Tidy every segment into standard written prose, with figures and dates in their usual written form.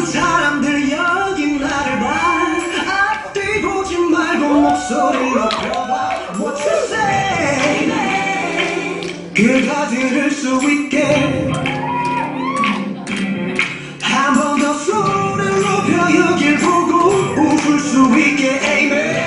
사람들 여기 나를 봐. 앞뒤 보지 말고 목소리를 높여봐. What you say? 그가 들을 수 있게 한 번 더 소리를 높여 여길 보고 웃을 수 있게. Amen.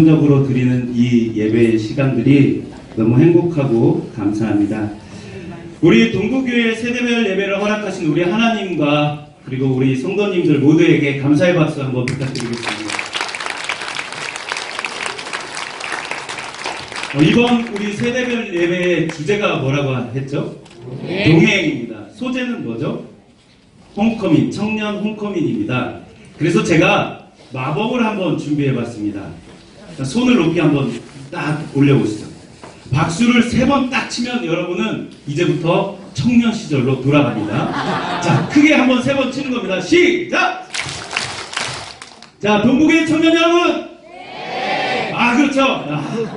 적으로 드리는 이 예배 시간들이 너무 행복하고 감사합니다. 우리 동구교회 세대별 예배를 허락하신 우리 하나님과 그리고 우리 성도님들 모두에게 감사의 박수 한번 부탁드리겠습니다. 이번 우리 세대별 예배의 주제가 뭐라고 했죠? 동행입니다. 소재는 뭐죠? 홈커밍, 청년 홈커밍입니다. 그래서 제가 마법을 한번 준비해봤습니다. 손을 높이 한번 딱 올려보시죠. 박수를 3번 딱 치면 여러분은 이제부터 청년 시절로 돌아갑니다. 자, 크게 한번 3번 치는 겁니다. 시작! 자, 동국의 청년 여러분! 네. 아, 그렇죠.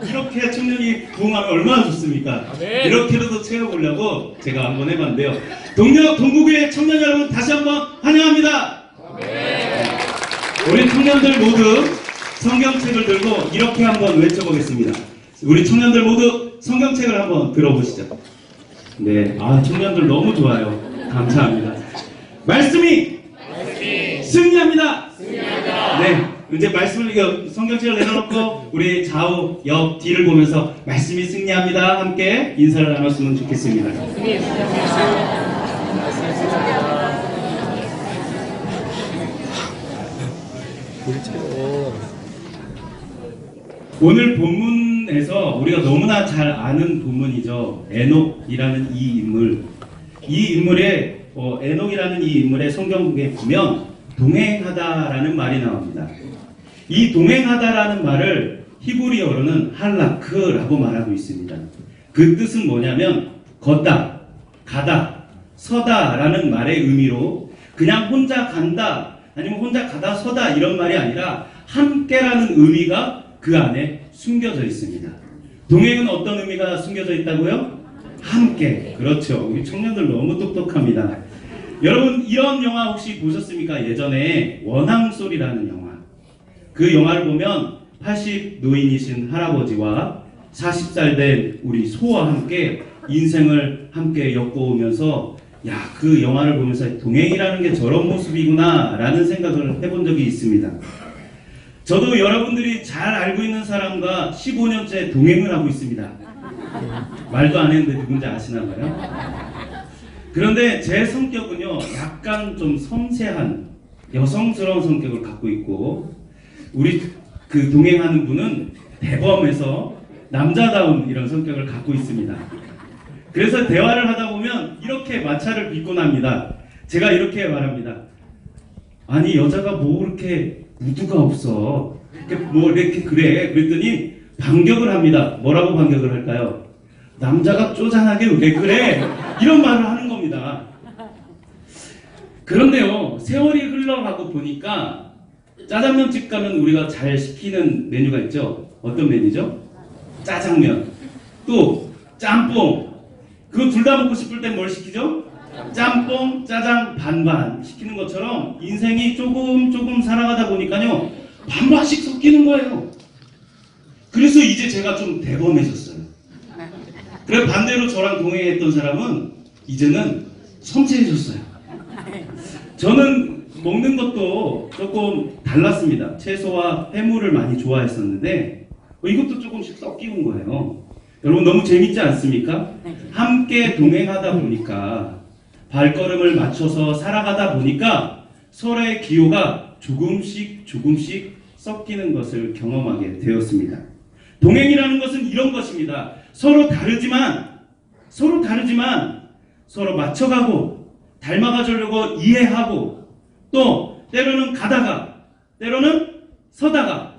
이렇게 청년이 부흥하면 얼마나 좋습니까? 네. 이렇게라도 채워보려고 제가 한번 해봤는데요. 동국의 청년 여러분 다시 한번 환영합니다. 네. 우리 청년들 모두 성경책을 들고 이렇게 한번 외쳐보겠습니다. 우리 청년들 모두 성경책을 한번 들어보시죠. 네, 청년들 너무 좋아요. 감사합니다. 말씀이 승리합니다. 네, 이제 말씀을 성경책을 내려놓고 우리 좌우, 옆, 뒤를 보면서 말씀이 승리합니다. 함께 인사를 나눴으면 좋겠습니다. 오늘 본문에서 우리가 너무나 잘 아는 본문이죠. 에녹이라는 이 인물. 이 인물의 에녹이라는 이 인물의 성경에 보면 동행하다라는 말이 나옵니다. 이 동행하다라는 말을 히브리어로는 할라크라고 말하고 있습니다. 그 뜻은 뭐냐면 걷다, 가다, 서다라는 말의 의미로 그냥 혼자 간다 아니면 혼자 가다 서다 이런 말이 아니라 함께라는 의미가 그 안에 숨겨져 있습니다. 동행은 어떤 의미가 숨겨져 있다고요? 함께. 그렇죠. 우리 청년들 너무 똑똑합니다. 여러분 이런 영화 혹시 보셨습니까? 예전에 원앙소리라는 영화. 그 영화를 보면 80 노인이신 할아버지와 40살 된 우리 소와 함께 인생을 함께 엮어오면서 야, 그 영화를 보면서 동행이라는 게 저런 모습이구나 라는 생각을 해본 적이 있습니다. 저도 여러분들이 잘 알고 있는 사람과 15년째 동행을 하고 있습니다. 말도 안 했는데 누군지 아시나 봐요? 그런데 제 성격은요, 약간 좀 섬세한 여성스러운 성격을 갖고 있고, 우리 그 동행하는 분은 대범해서 남자다운 이런 성격을 갖고 있습니다. 그래서 대화를 하다 보면 이렇게 마찰을 빚곤 합니다. 제가 이렇게 말합니다. 아니 여자가 뭐 그렇게 무드가 없어. 뭐 이렇게 그래. 그랬더니 반격을 합니다. 뭐라고 반격을 할까요? 남자가 쪼잔하게 왜 그래? 이런 말을 하는 겁니다. 그런데요, 세월이 흘러가고 보니까 짜장면 집 가면 우리가 잘 시키는 메뉴가 있죠. 어떤 메뉴죠? 짜장면. 또 짬뽕. 그거 둘 다 먹고 싶을 땐 뭘 시키죠? 짬뽕, 짜장 반반 시키는 것처럼 인생이 조금 살아가다 보니까요, 반반씩 섞이는 거예요. 그래서 이제 제가 좀 대범해졌어요. 그래 반대로 저랑 동행했던 사람은 이제는 섬세해졌어요. 저는 먹는 것도 조금 달랐습니다. 채소와 해물을 많이 좋아했었는데 이것도 조금씩 섞이는 거예요. 여러분 너무 재밌지 않습니까? 함께 동행하다 보니까 발걸음을 맞춰서 살아가다 보니까 서로의 기호가 조금씩 섞이는 것을 경험하게 되었습니다. 동행이라는 것은 이런 것입니다. 서로 다르지만 서로 맞춰가고 닮아가주려고 이해하고 또 때로는 가다가 때로는 서다가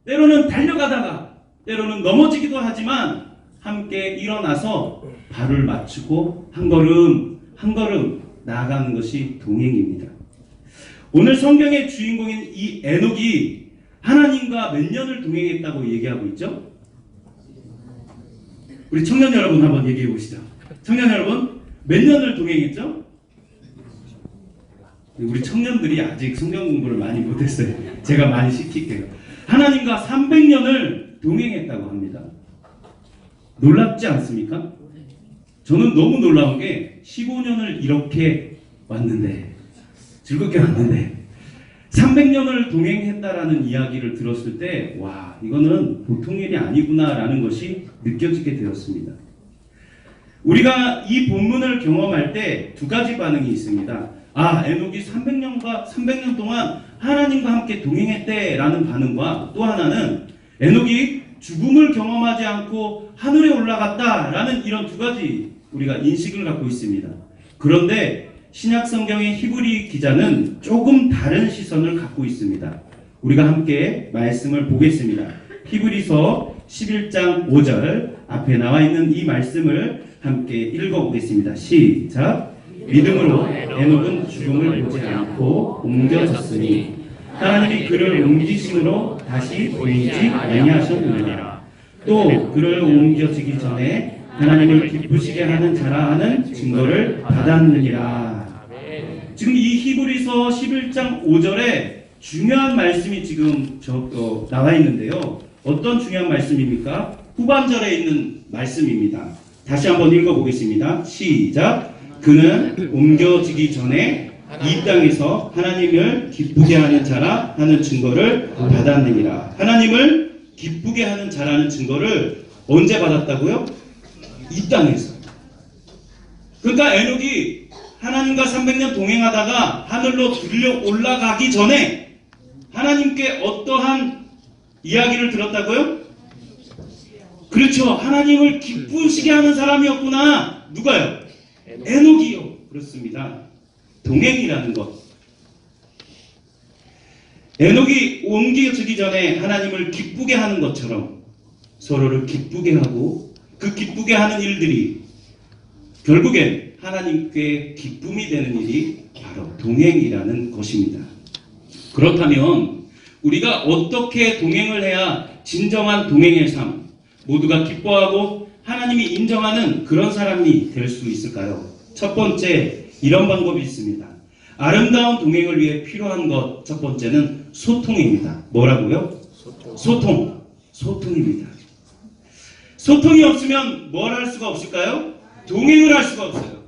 때로는 달려가다가 때로는 넘어지기도 하지만 함께 일어나서 발을 맞추고 한 걸음 나아가는 것이 동행입니다. 오늘 성경의 주인공인 이 에녹이 하나님과 몇 년을 동행했다고 얘기하고 있죠? 우리 청년 여러분 한번 얘기해 보시죠. 청년 여러분 몇 년을 동행했죠? 우리 청년들이 아직 성경 공부를 많이 못했어요. 제가 많이 시킬게요. 하나님과 300년을 동행했다고 합니다. 놀랍지 않습니까? 저는 너무 놀라운 게 15년을 이렇게 왔는데 즐겁게 왔는데 300년을 동행했다라는 이야기를 들었을 때 와, 이거는 보통 일이 아니구나라는 것이 느껴지게 되었습니다. 우리가 이 본문을 경험할 때 두 가지 반응이 있습니다. 아, 에녹이 300년 동안 하나님과 함께 동행했대라는 반응과 또 하나는 에녹이 죽음을 경험하지 않고 하늘에 올라갔다라는 이런 두 가지 우리가 인식을 갖고 있습니다. 그런데 신약 성경의 히브리 기자는 조금 다른 시선을 갖고 있습니다. 우리가 함께 말씀을 보겠습니다. 히브리서 11장 5절 앞에 나와 있는 이 말씀을 함께 읽어보겠습니다. 시작. 믿음으로 에녹은 죽음을 보지 않고 옮겨졌으니 하나님이 그를 옮기심으로 다시 보이지 아니하셨느니라. 또 그를 옮겨지기 전에 하나님을 기쁘시게 하는 자라 하는 증거를 받았느니라. 지금 이 히브리서 11장 5절에 중요한 말씀이 지금 나와 있는데요. 어떤 중요한 말씀입니까? 후반절에 있는 말씀입니다. 다시 한번 읽어보겠습니다. 시작. 그는 옮겨지기 전에 이 땅에서 하나님을 기쁘게 하는 자라 하는 증거를 받았느니라. 하나님을 기쁘게 하는 자라는 증거를 언제 받았다고요? 이 땅에서. 그러니까 에녹이 하나님과 300년 동행하다가 하늘로 들려 올라가기 전에 하나님께 어떠한 이야기를 들었다고요? 그렇죠. 하나님을 기쁘시게 하는 사람이었구나. 누가요? 에녹이요. 그렇습니다. 동행이라는 것. 에녹이 옮겨지기 전에 하나님을 기쁘게 하는 것처럼 서로를 기쁘게 하고 그 기쁘게 하는 일들이 결국엔 하나님께 기쁨이 되는 일이 바로 동행이라는 것입니다. 그렇다면 우리가 어떻게 동행을 해야 진정한 동행의 삶, 모두가 기뻐하고 하나님이 인정하는 그런 사람이 될 수 있을까요? 첫 번째, 이런 방법이 있습니다. 아름다운 동행을 위해 필요한 것, 첫 번째는 소통입니다. 뭐라고요? 소통입니다. 소통이 없으면 뭘 할 수가 없을까요? 동행을 할 수가 없어요.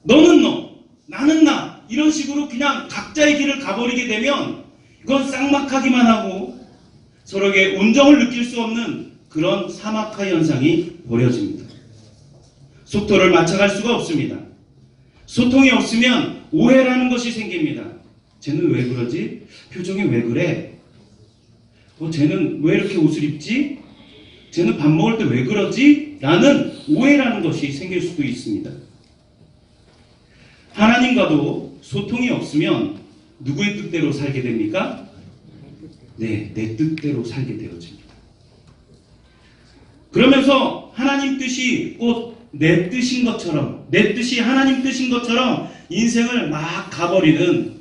너는 너, 나는 나, 이런 식으로 그냥 각자의 길을 가버리게 되면 이건 쌍막하기만 하고 서로에게 온정을 느낄 수 없는 그런 사막화 현상이 벌어집니다. 속도를 맞춰갈 수가 없습니다. 소통이 없으면 오해라는 것이 생깁니다. 쟤는 왜 그러지? 표정이 왜 그래? 쟤는 왜 이렇게 옷을 입지? 쟤는 밥 먹을 때 왜 그러지? 라는 오해라는 것이 생길 수도 있습니다. 하나님과도 소통이 없으면 누구의 뜻대로 살게 됩니까? 네, 내 뜻대로 살게 되어집니다. 그러면서 하나님 뜻이 꼭 내 뜻인 것처럼, 내 뜻이 하나님 뜻인 것처럼 인생을 막 가버리는,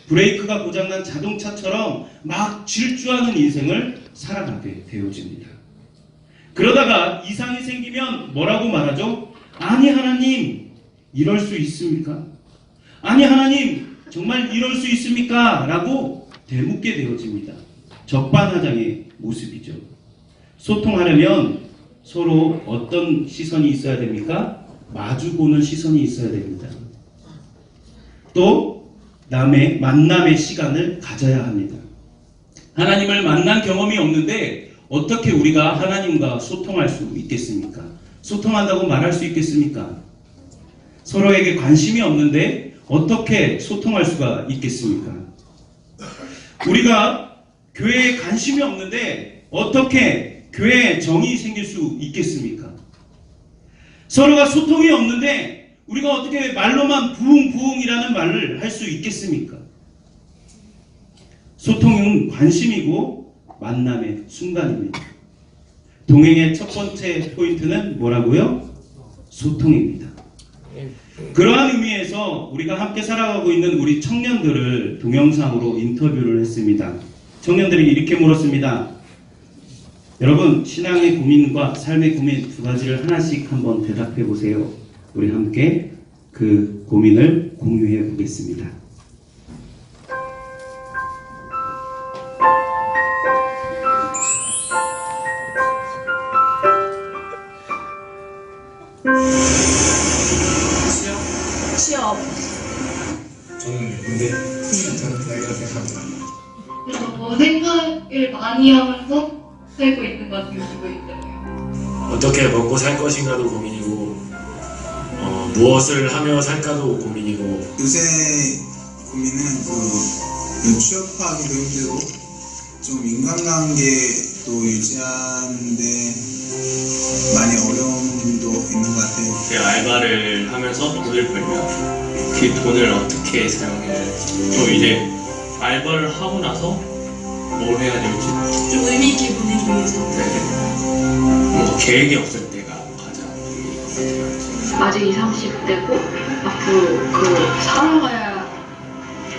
브레이크가 고장난 자동차처럼 막 질주하는 인생을 살아가게 되어집니다. 그러다가 이상이 생기면 뭐라고 말하죠? 아니 하나님, 이럴 수 있습니까? 아니 하나님, 정말 이럴 수 있습니까? 라고 되묻게 되어집니다. 적반하장의 모습이죠. 소통하려면 서로 어떤 시선이 있어야 됩니까? 마주보는 시선이 있어야 됩니다. 또 남의 만남의 시간을 가져야 합니다. 하나님을 만난 경험이 없는데 어떻게 우리가 하나님과 소통할 수 있겠습니까? 소통한다고 말할 수 있겠습니까? 서로에게 관심이 없는데 어떻게 소통할 수가 있겠습니까? 우리가 교회에 관심이 없는데 어떻게 교회에 정이 생길 수 있겠습니까? 서로가 소통이 없는데 우리가 어떻게 말로만 부흥이라는 말을 할 수 있겠습니까? 소통은 관심이고 만남의 순간입니다. 동행의 첫 번째 포인트는 뭐라고요? 소통입니다. 그러한 의미에서 우리가 함께 살아가고 있는 우리 청년들을 동영상으로 인터뷰를 했습니다. 청년들이 이렇게 물었습니다. 여러분, 신앙의 고민과 삶의 고민 두 가지를 하나씩 한번 대답해 보세요. 우리 함께 그 고민을 공유해 보겠습니다. 취업. 저는 군대. 저는 대학이라 생각합니다. 생각을 많이 하면서 살고 있는 것 같은 기분이 들어요. 어떻게 먹고 살 것인가도 고민이고, 무엇을 하며 살까도 고민이고. 요새 고민은 취업하기도 힘들고 좀 인간관계도 유지하는데 많이 어려움도 있는 것 같아요. 알바를 하면서 돈을 벌면 그 돈을 어떻게 사용해야 될지, 또 이제 알바를 하고 나서 뭘 해야 될지 좀 의미 있게 보내기 위해서. 뭔가 계획이 없을 때가 가장 아직 20, 30대고 앞으로 살아가야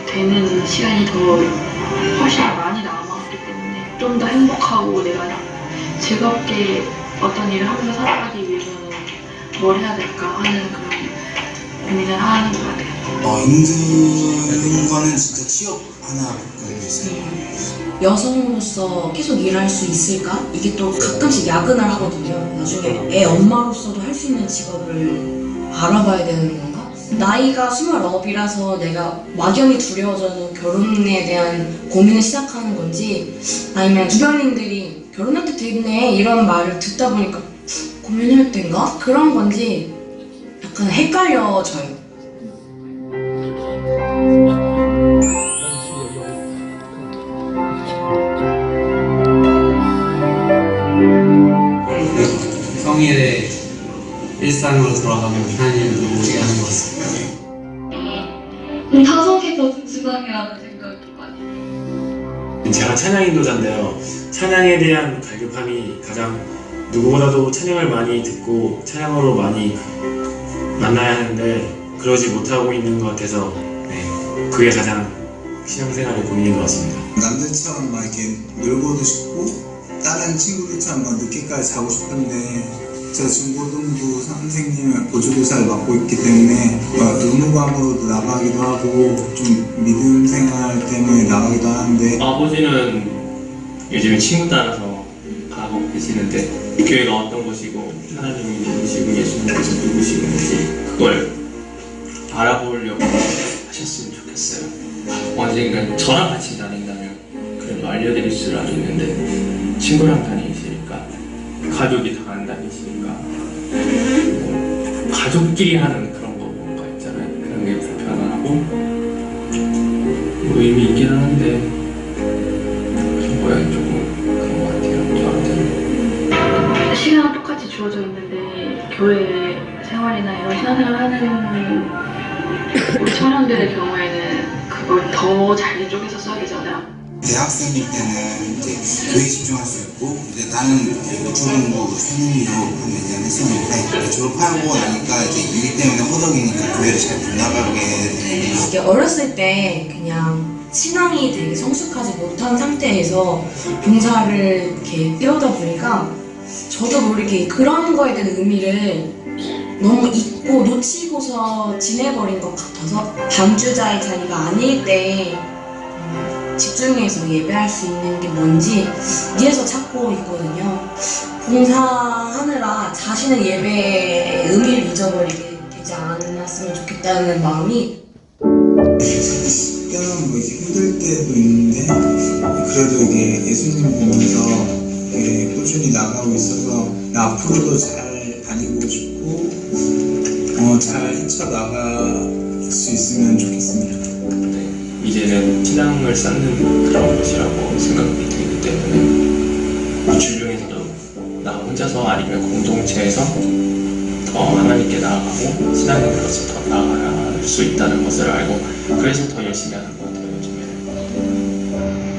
되는 시간이 훨씬 많이 남았기 때문에 좀 더 행복하고 내가 즐겁게 어떤 일을 하면서 살아가기 위해서는 뭘 해야 될까 하는 그런 고민을 하는 것 같아요. 힘든 거는 진짜 취업 하나 있어요. 여성으로서 계속 일할 수 있을까? 이게 또 가끔씩 야근을 하거든요. 나중에 애 엄마로서도 할 수 있는 직업을 알아봐야 되는 건가? 나이가 29이라서 내가 막연히 두려워져서 결혼에 대한 고민을 시작하는 건지, 아니면 주변인들이 결혼할 때 됐네 이런 말을 듣다 보니까 고민할 때인가? 그런 건지 약간 헷갈려져요. 성일의 일상으로 돌아가면 하나님을 모시게 하는 것 같습니다. 타성이 더 중요하다는 생각이 많이 들어요. 제가 찬양 인도자인데요. 찬양에 대한 갈급함이 가장 누구보다도 찬양을 많이 듣고 찬양으로 많이 만나야 하는데 그러지 못하고 있는 것 같아서 그게 가장 신앙생활의 고민인 것 같습니다. 남들처럼 막 이렇게 놀고도 싶고 다른 친구들처럼 막 늦게까지 자고 싶은데 제가 중고등부 선생님을 보조교사를 맡고 있기 때문에 막 의무감으로도 나가기도 하고 좀 믿음 생활 때문에 나가기도 하는데 아버지는 요즘에 친구 따라서 가고 계시는데 교회가 어떤 곳이고 하나님이 누구시고 예수님께서 누구시는지 그걸 알아보려고 하셨으면 좋겠어요. 언젠가 저랑 같이 다닌다면 그래도 알려드릴 수라도 있는데 친구랑 다니시니까 가족이 다 안 다니시니까 가족끼리 하는 그런 거 뭔가 있잖아요. 그런 게 불편하고 뭐 의미 있긴 하는데 모양이 조금 그런 것 같아요. 저한테는. 시간은 똑같이 주어져 있는데 교회 생활이나 이런 신앙생활 하는 우리 청년들의 경우에는 그걸 더 잘 쪼개서 써야 되잖아요. 대학생일 때는 이제 교회에 집중할 수 있고 이제 나는 중공부 선임도 한 몇 년 했었는데 졸업하고 나니까 이제 일 때문에 허덕이니까 교회를 잘 못 나가게 되는 이게 어렸을 때 그냥 신앙이 되게 성숙하지 못한 상태에서 봉사를 이렇게 뛰어다 보니까 저도 모르게 그런 거에 대한 의미를 너무 잊고 놓치고서 지내버린 것 같아서 반주자의 자리가 아닐 때 집중해서 예배할 수 있는 게 뭔지 이래서 찾고 있거든요. 봉사하느라 자신의 예배의 의미를 잊어버리게 되지 않았으면 좋겠다는 마음이 때는 뭐 이제 힘들 때도 있는데 그래도 이게 예수님 보면서 이렇게 꾸준히 나가고 있어서 앞으로도 잘 다니고 싶고 잘 헤쳐나갈 수 있으면 좋겠습니다. 이제는 신앙을 쌓는 그런 것이라고 생각이 들기 때문에 주중에서도 나 혼자서 아니면 공동체에서 더 하나님께 나아가고 신앙인으로서 더 나아갈 수 있다는 것을 알고 그래서 더 열심히 하는 것 같아요. 요즘에는.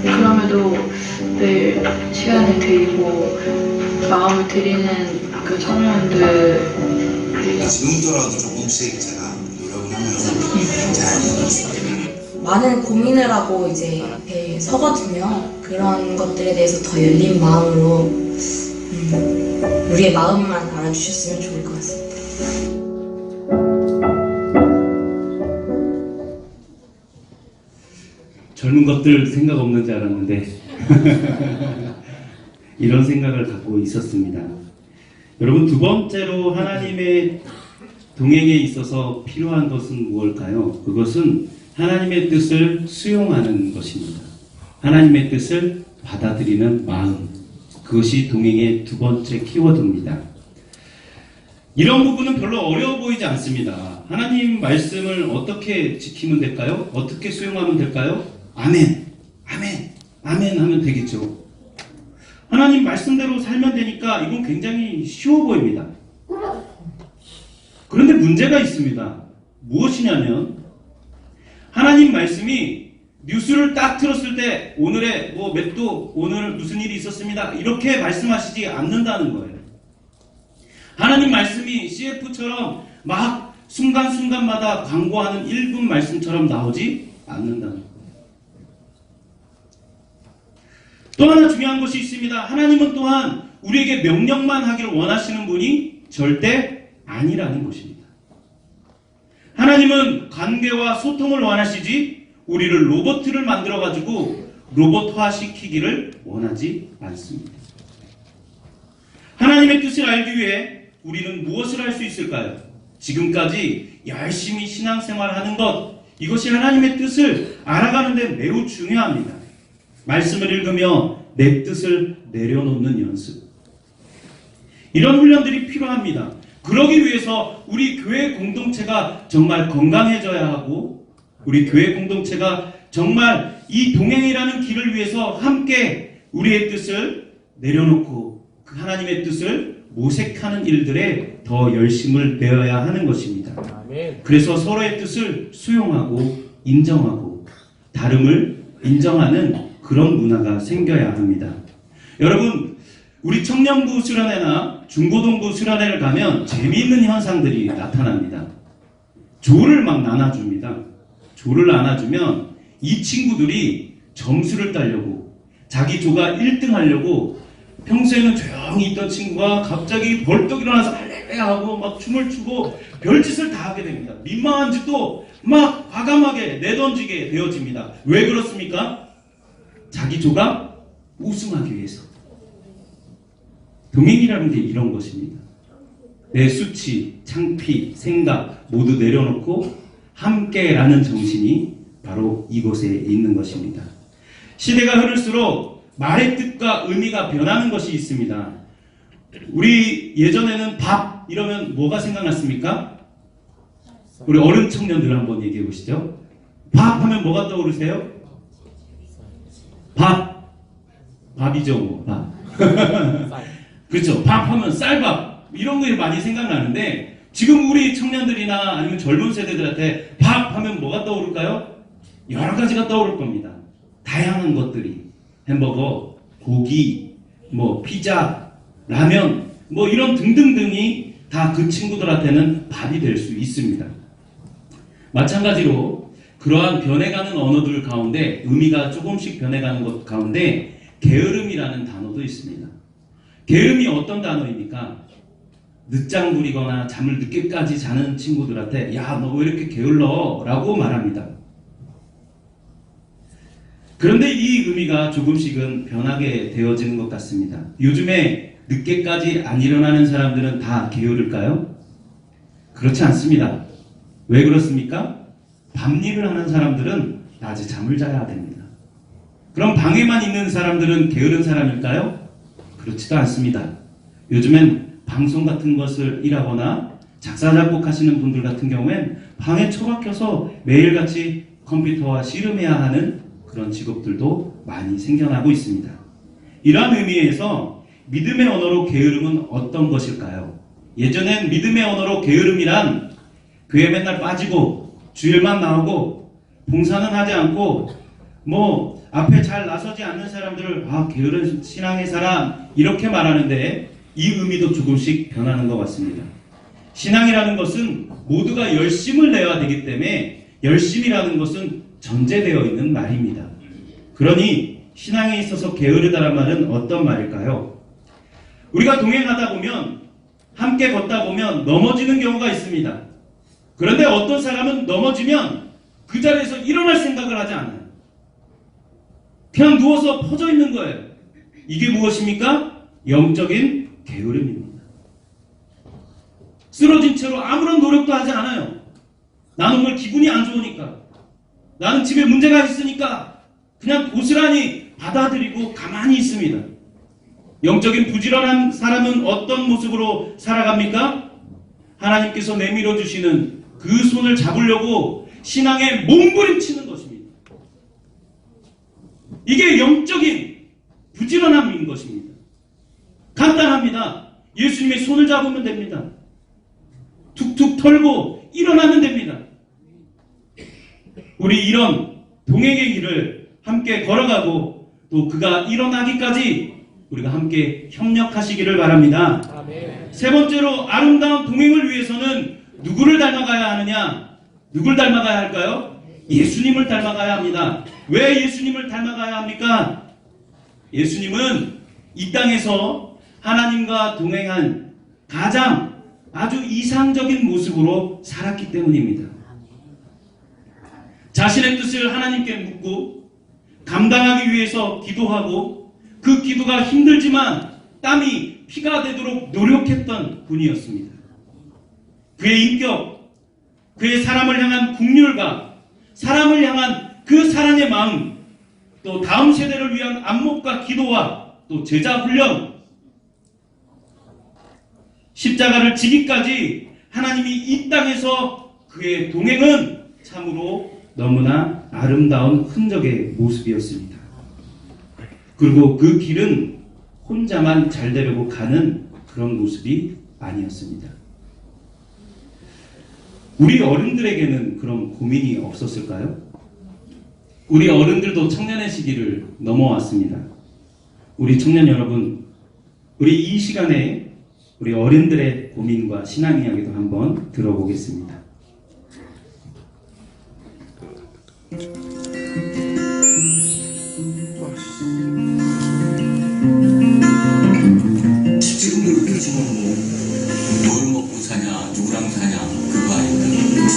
그럼에도 늘 시간을 드리고 마음을 드리는 그 청년들 지금부터라도 조금씩 제가 노력을 하면서 잘 이룰 수 있게 많은 고민을 하고 이제 앞에 서거든요. 그런 것들에 대해서 더 열린 마음으로 우리의 마음만 알아주셨으면 좋을 것 같습니다. 젊은 것들 생각 없는 줄 알았는데 이런 생각을 갖고 있었습니다. 여러분, 두 번째로 하나님의 동행에 있어서 필요한 것은 무엇일까요? 그것은 하나님의 뜻을 수용하는 것입니다. 하나님의 뜻을 받아들이는 마음. 그것이 동행의 두 번째 키워드입니다. 이런 부분은 별로 어려워 보이지 않습니다. 하나님 말씀을 어떻게 지키면 될까요? 어떻게 수용하면 될까요? 아멘, 아멘, 아멘 하면 되겠죠. 하나님 말씀대로 살면 되니까 이건 굉장히 쉬워 보입니다. 그런데 문제가 있습니다. 무엇이냐면 하나님 말씀이 뉴스를 딱 틀었을 때 오늘의 뭐 몇 도, 오늘 무슨 일이 있었습니다. 이렇게 말씀하시지 않는다는 거예요. 하나님 말씀이 CF처럼 막 순간순간마다 광고하는 1분 말씀처럼 나오지 않는다는 거예요. 또 하나 중요한 것이 있습니다. 하나님은 또한 우리에게 명령만 하기를 원하시는 분이 절대 아니라는 것입니다. 하나님은 관계와 소통을 원하시지 우리를 로봇을 만들어가지고 로봇화 시키기를 원하지 않습니다. 하나님의 뜻을 알기 위해 우리는 무엇을 할 수 있을까요? 지금까지 열심히 신앙생활하는 것, 이것이 하나님의 뜻을 알아가는 데 매우 중요합니다. 말씀을 읽으며 내 뜻을 내려놓는 연습. 이런 훈련들이 필요합니다. 그러기 위해서 우리 교회 공동체가 정말 건강해져야 하고 우리 교회 공동체가 정말 이 동행이라는 길을 위해서 함께 우리의 뜻을 내려놓고 그 하나님의 뜻을 모색하는 일들에 더 열심을 내어야 하는 것입니다. 그래서 서로의 뜻을 수용하고 인정하고 다름을 인정하는 그런 문화가 생겨야 합니다. 여러분, 우리 청년부 수련회나 중고등부 수련회를 가면 재미있는 현상들이 나타납니다. 조를 막 나눠줍니다. 조를 안아주면 이 친구들이 점수를 따려고 자기 조가 1등 하려고 평소에는 조용히 있던 친구가 갑자기 벌떡 일어나서 할렐루야 하고 막 춤을 추고 별짓을 다 하게 됩니다. 민망한 짓도 막 과감하게 내던지게 되어집니다. 왜 그렇습니까? 자기 조가 우승하기 위해서. 동행이라는 게 이런 것입니다. 내 수치, 창피, 생각 모두 내려놓고 함께라는 정신이 바로 이곳에 있는 것입니다. 시대가 흐를수록 말의 뜻과 의미가 변하는 것이 있습니다. 우리 예전에는 밥 이러면 뭐가 생각났습니까? 우리 어른 청년들 한번 얘기해 보시죠. 밥 하면 뭐가 떠오르세요? 밥이죠, 뭐, 밥. 그렇죠. 밥 하면 쌀밥 이런 게 많이 생각나는데 지금 우리 청년들이나 아니면 젊은 세대들한테 밥 하면 뭐가 떠오를까요? 여러 가지가 떠오를 겁니다. 다양한 것들이 햄버거, 고기, 뭐 피자, 라면 뭐 이런 등등등이 다 그 친구들한테는 밥이 될 수 있습니다. 마찬가지로 그러한 변해가는 언어들 가운데 의미가 조금씩 변해가는 것 가운데 게으름이라는 단어도 있습니다. 게으름이 어떤 단어입니까? 늦장 부리거나 잠을 늦게까지 자는 친구들한테 야, 너 왜 이렇게 게을러? 라고 말합니다. 그런데 이 의미가 조금씩은 변하게 되어지는 것 같습니다. 요즘에 늦게까지 안 일어나는 사람들은 다 게으를까요? 그렇지 않습니다. 왜 그렇습니까? 밤일을 하는 사람들은 낮에 잠을 자야 됩니다. 그럼 방에만 있는 사람들은 게으른 사람일까요? 그렇지도 않습니다. 요즘엔 방송 같은 것을 일하거나 작사 작곡하시는 분들 같은 경우엔 방에 처박혀서 매일같이 컴퓨터와 씨름해야 하는 그런 직업들도 많이 생겨나고 있습니다. 이러한 의미에서 믿음의 언어로 게으름은 어떤 것일까요? 예전엔 믿음의 언어로 게으름이란 교회 맨날 빠지고 주일만 나오고 봉사는 하지 않고 뭐 앞에 잘 나서지 않는 사람들을 게으른 신앙의 사람 이렇게 말하는데 이 의미도 조금씩 변하는 것 같습니다. 신앙이라는 것은 모두가 열심을 내야 되기 때문에 열심이라는 것은 전제되어 있는 말입니다. 그러니 신앙에 있어서 게으르다란 말은 어떤 말일까요? 우리가 동행하다 보면 함께 걷다 보면 넘어지는 경우가 있습니다. 그런데 어떤 사람은 넘어지면 그 자리에서 일어날 생각을 하지 않아요. 그냥 누워서 퍼져 있는 거예요. 이게 무엇입니까? 영적인 게으름입니다. 쓰러진 채로 아무런 노력도 하지 않아요. 나는 오늘 기분이 안 좋으니까, 나는 집에 문제가 있으니까 그냥 고스란히 받아들이고 가만히 있습니다. 영적인 부지런한 사람은 어떤 모습으로 살아갑니까? 하나님께서 내밀어 주시는 그 손을 잡으려고 신앙에 몸부림치는 것입니다. 이게 영적인 부지런함인 것입니다. 간단합니다. 예수님의 손을 잡으면 됩니다. 툭툭 털고 일어나면 됩니다. 우리 이런 동행의 길을 함께 걸어가고 또 그가 일어나기까지 우리가 함께 협력하시기를 바랍니다. 아멘. 세 번째로 아름다운 동행을 위해서는 누구를 닮아가야 하느냐? 누굴 닮아가야 할까요? 예수님을 닮아가야 합니다. 왜 예수님을 닮아가야 합니까? 예수님은 이 땅에서 하나님과 동행한 가장 아주 이상적인 모습으로 살았기 때문입니다. 자신의 뜻을 하나님께 묻고 감당하기 위해서 기도하고 그 기도가 힘들지만 땀이 피가 되도록 노력했던 분이었습니다. 그의 인격, 그의 사람을 향한 긍휼과 사람을 향한 그 사랑의 마음, 또 다음 세대를 위한 안목과 기도와 또 제자 훈련, 십자가를 지기까지 하나님이 이 땅에서 그의 동행은 참으로 너무나 아름다운 흔적의 모습이었습니다. 그리고 그 길은 혼자만 잘 되려고 가는 그런 모습이 아니었습니다. 우리 어른들에게는 그런 고민이 없었을까요? 우리 어른들도 청년의 시기를 넘어왔습니다. 우리 청년 여러분, 우리 이 시간에 우리 어른들의 고민과 신앙 이야기도 한번 들어보겠습니다. 지금도 그렇게 지금 뭘 먹고 사냐, 누구랑 사냐 그거 아닌데.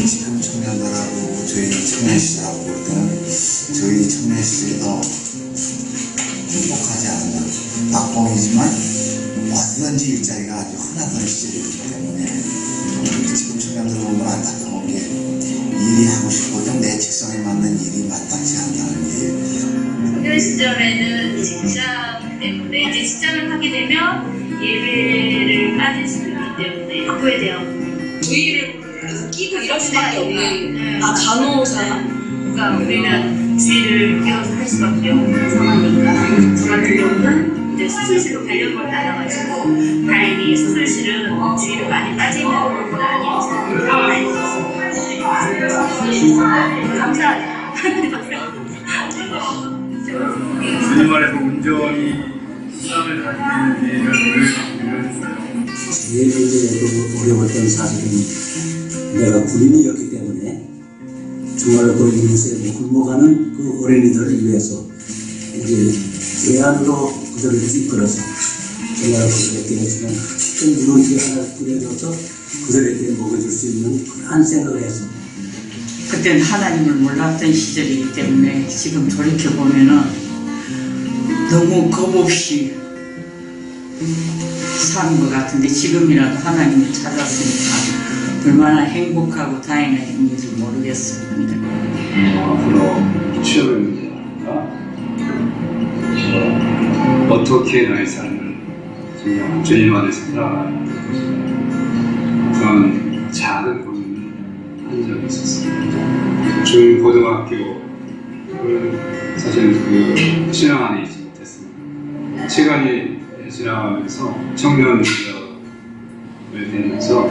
지금 청년들하고 저희 청년 시절하고 볼 때는 저희 청년 시절이 더 행복하지 않나. 박봉이지만 어디든지 일자리가 아주 흔하던 시절이기 때문에 지금 청년들 보면 안타까운 게 일이 하고 싶어도 내 직성에 맞는 일이 마땅치 않다는 게. 학교 시절에는 직장 때문에 이제 직장을 하게 되면 예배를 빠질 수 있기 때문에 그거에 대한 주의를 끼고 이럴 수밖에 없는. 아, 간호사. 그러니까 우리는 주의를 끼워서 할 수밖에 없는 상황이니까 저 같은 경우는 이제 수술실로 가려고 나가가지고 다행히 수술실은 주의를 많이 빠지는 건 아니어서 감사하죠. 주님 안에서 온전히 신앙을 가지고 있는 일을 보여줬어요. 제일 이제 어려웠던 사실은 내가 군인이었기 때문에 정말 그 이웃에 굶어가는 그 어린이들을 위해서 이제 대안으로 그들을 이끌어서 정말 그들에게 해주는 큰 누룽지 하나 뿌려줘서 그들에게 먹여줄 수 있는 그런 생각을 해서 그때는 하나님을 몰랐던 시절이기 때문에 지금 돌이켜보면은 너무 겁없이 사는 것 같은데 지금이라도 하나님을 찾았으니까 얼마나 행복하고 다행인지 모르겠습니다. 앞으로 취업의 문제가 어떻게 나의 삶을 정말 주님 안에서 살아가는 그런 작은 고민을 한 적이 있었습니다. 중고등학교를 사실 그 신앙 안에 있지 못했습니다. 시간이 지나가면서 청년 시절을 되면서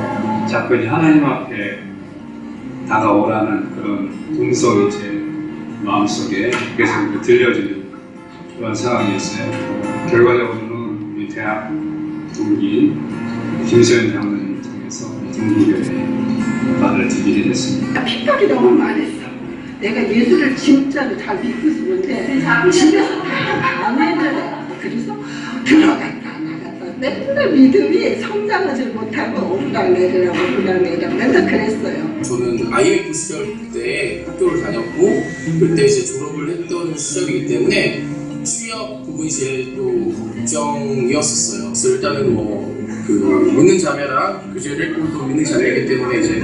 자꾸 이제 하나님 앞에 다가오라는 그런 음성이 제 마음속에 계속 들려지는 그런 상황이었어요. 결과적으로는 우리 대학 동기인 김소연 장로님 통해서 동기교회에 받아들이게 됐습니다. 핏발이 너무 많았어. 내가 예수를 진짜로 잘 믿고 있었는데 집에서 안 해줘요. 그래서 들어갔다 나갔다 맨날 믿음이 성장하지 못하고 오르락내리락 그랬어요. 저는 IMF 시절 때 학교를 다녔고 그때 이제 졸업을 했던 시절이기 때문에 취업 부분이 제일 또 걱정이었었어요. 그래서 일단은 그 믿는 자매랑 교제를 했고 또 믿는 자매이기 때문에 이제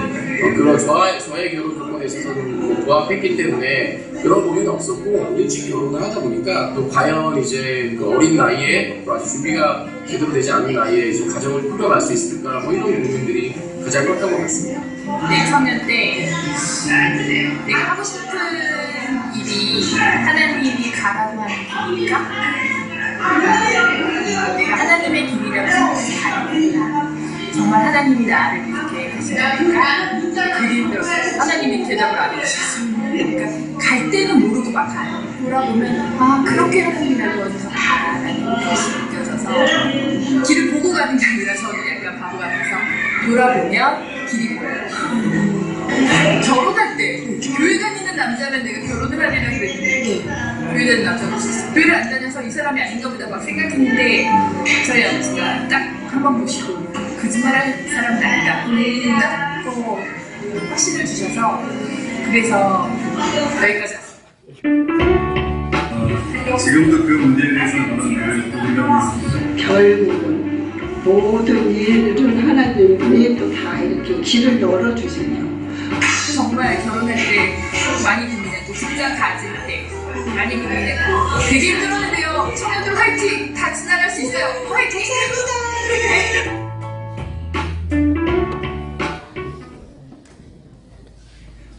그런 저의 결혼 조건에 있어서는 부합했기 때문에 그런 고민은 없었고 일찍 결혼을 하다 보니까 또 과연 이제 그 어린 나이에 또 아직 준비가 제대로 되지 않은 나이에 이제 가정을 꾸려갈 수 있을까 이런 고민들이 가장 컸던 것 같습니다. 내 청년 때 내가 하고 싶은 일이 하나님이 가라고 하는 길일까? 내가 하나님의 길이라고 생각해서 가는 길이야. 정말 하나님이 나를 이렇게 하시니까 그림 들었어요. 하나님이 대답을 안 해주셨어요. 그러니까 갈 때는 모르고 막 가요. 돌아보면 아 그렇게 하나님이 날 도와줘서 가라는 것이 느껴져서 길을 보고 가는 게 아니라 저는 약간 바보 같아서 돌아보면 길이 보여요. 결혼할 때 교회 다니는 남자는 내가 결혼을 하려고 그랬는데 교회 다니는 남자가 없었어요. 교회를 안 다녀서 이 사람이 아닌가 보다 막 생각했는데 저희 아버지가 딱 한 번 보시고 거짓말할 사람은 아니다. 또 확신을 주셔서 그래서 여기까지 왔어요. 지금도 그 문제에 대해서 저는 늘 고민하고 있습니다. 결국은 모든 일은 하나님이 또 다 이렇게 길을 열어주시네요. 정말 결혼할 때 많이 고민했고 직장 가질 때 많이 고민했고 되게 힘들었는데요. 청년들 화이팅! 다 지나갈 수 있어요. 화이팅!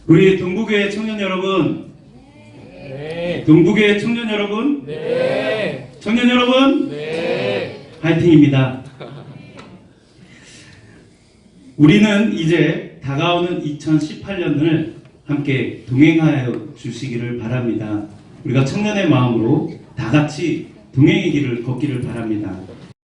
우리 동부교회 청년 여러분, 동부교회 청년 여러분, 청년 여러분, 화이팅입니다. 우리는 이제 다가오는 2018년을 함께 동행하여 주시기를 바랍니다. 우리가 청년의 마음으로 다 같이 동행의 길을 걷기를 바랍니다.